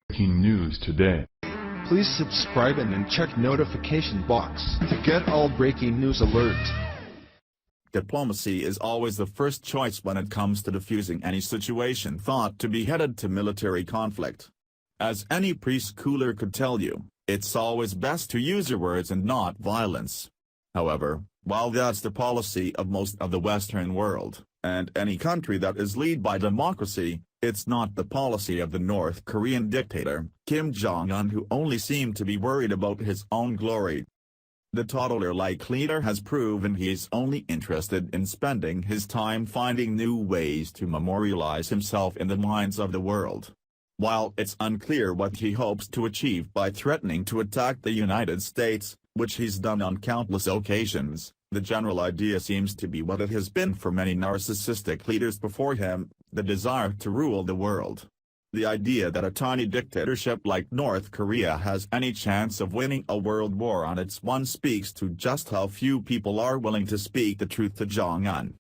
Breaking news today. Please subscribe and then check notification box to get all breaking news alerts. Diplomacy is always the first choice when it comes to diffusing any situation thought to be headed to military conflict. As any preschooler could tell you, it's always best to use your words and not violence. However, while that's the policy of most of the Western world, and any country that is led by democracy, it's not the policy of the North Korean dictator, Kim Jong-un, who only seemed to be worried about his own glory. The toddler-like leader has proven he is only interested in spending his time finding new ways to memorialize himself in the minds of the world. While it's unclear what he hopes to achieve by threatening to attack the United States, which he's done on countless occasions, the general idea seems to be what it has been for many narcissistic leaders before him: the desire to rule the world. The idea that a tiny dictatorship like North Korea has any chance of winning a world war on its own speaks to just how few people are willing to speak the truth to Jong-un.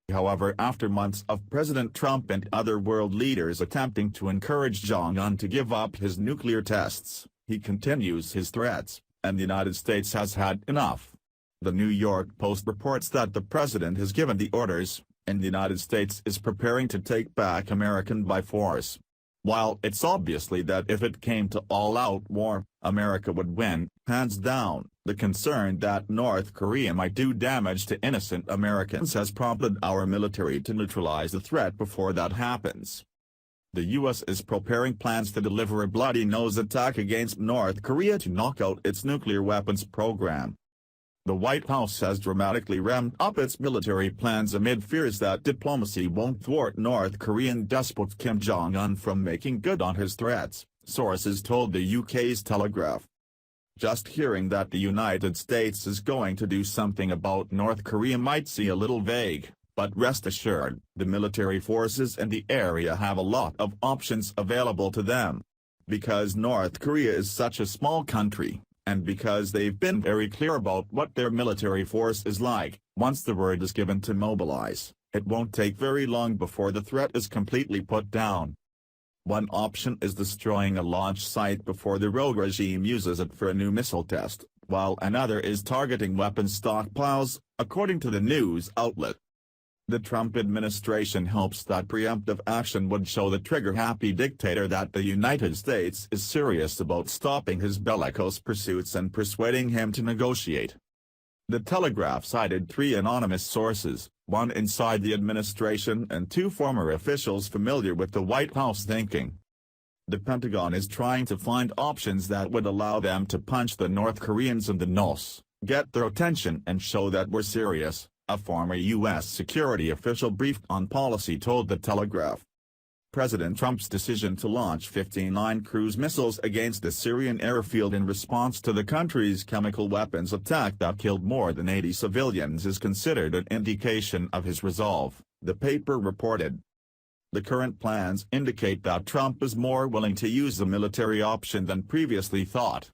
However, after months of President Trump and other world leaders attempting to encourage Jong-un to give up his nuclear tests, he continues his threats, and the United States has had enough. The New York Post reports that the president has given the orders, and the United States is preparing to take back America by force. While it's obviously that if it came to all-out war, America would win, hands down, the concern that North Korea might do damage to innocent Americans has prompted our military to neutralize the threat before that happens. The U.S. is preparing plans to deliver a bloody-nose attack against North Korea to knock out its nuclear weapons program. The White House has dramatically ramped up its military plans amid fears that diplomacy won't thwart North Korean despot Kim Jong-un from making good on his threats, sources told the UK's Telegraph. Just hearing that the United States is going to do something about North Korea might seem a little vague, but rest assured, the military forces in the area have a lot of options available to them. Because North Korea is such a small country, and because they've been very clear about what their military force is like, once the word is given to mobilize, it won't take very long before the threat is completely put down. One option is destroying a launch site before the rogue regime uses it for a new missile test, while another is targeting weapons stockpiles, according to the news outlet. The Trump administration hopes that preemptive action would show the trigger-happy dictator that the United States is serious about stopping his bellicose pursuits and persuading him to negotiate. The Telegraph cited 3 anonymous sources, one inside the administration and 2 former officials familiar with the White House thinking. The Pentagon is trying to find options that would allow them to punch the North Koreans in the nose, get their attention and show that we're serious, a former U.S. security official briefed on policy told the Telegraph. President Trump's decision to launch 59 cruise missiles against the Syrian airfield in response to the country's chemical weapons attack that killed more than 80 civilians is considered an indication of his resolve, the paper reported. The current plans indicate that Trump is more willing to use the military option than previously thought.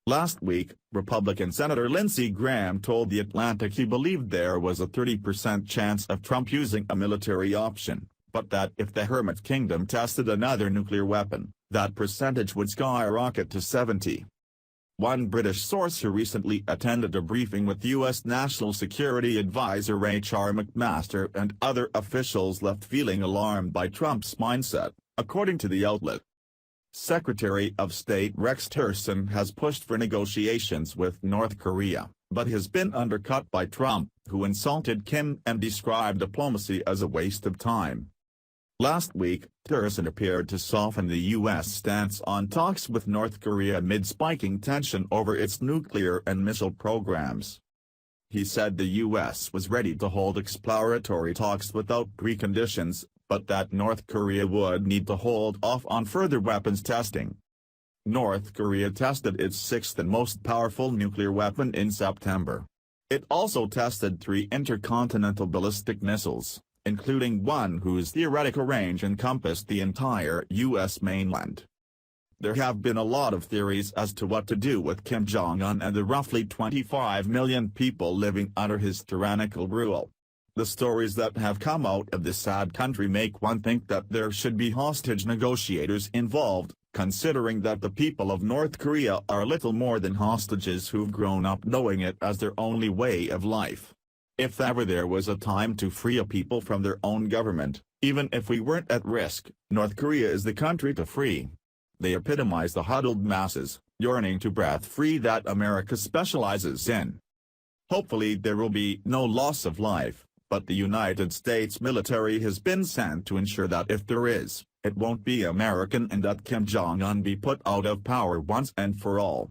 Last week, Republican Senator Lindsey Graham told The Atlantic he believed there was a 30% chance of Trump using a military option, but that if the Hermit Kingdom tested another nuclear weapon, that percentage would skyrocket to 70%. One British source who recently attended a briefing with U.S. National Security Advisor H.R. McMaster and other officials left feeling alarmed by Trump's mindset, according to the outlet. Secretary of State Rex Tillerson has pushed for negotiations with North Korea, but has been undercut by Trump, who insulted Kim and described diplomacy as a waste of time. Last week, Tillerson appeared to soften the U.S. stance on talks with North Korea amid spiking tension over its nuclear and missile programs. He said the U.S. was ready to hold exploratory talks without preconditions, but that North Korea would need to hold off on further weapons testing. North Korea tested its 6th and most powerful nuclear weapon in September. It also tested 3 intercontinental ballistic missiles, including one whose theoretical range encompassed the entire U.S. mainland. There have been a lot of theories as to what to do with Kim Jong-un and the roughly 25 million people living under his tyrannical rule. The stories that have come out of this sad country make one think that there should be hostage negotiators involved, considering that the people of North Korea are little more than hostages who've grown up knowing it as their only way of life. If ever there was a time to free a people from their own government, even if we weren't at risk, North Korea is the country to free. They epitomize the huddled masses, yearning to breath free that America specializes in. Hopefully there will be no loss of life, but the United States military has been sent to ensure that if there is, it won't be American, and that Kim Jong-un be put out of power once and for all.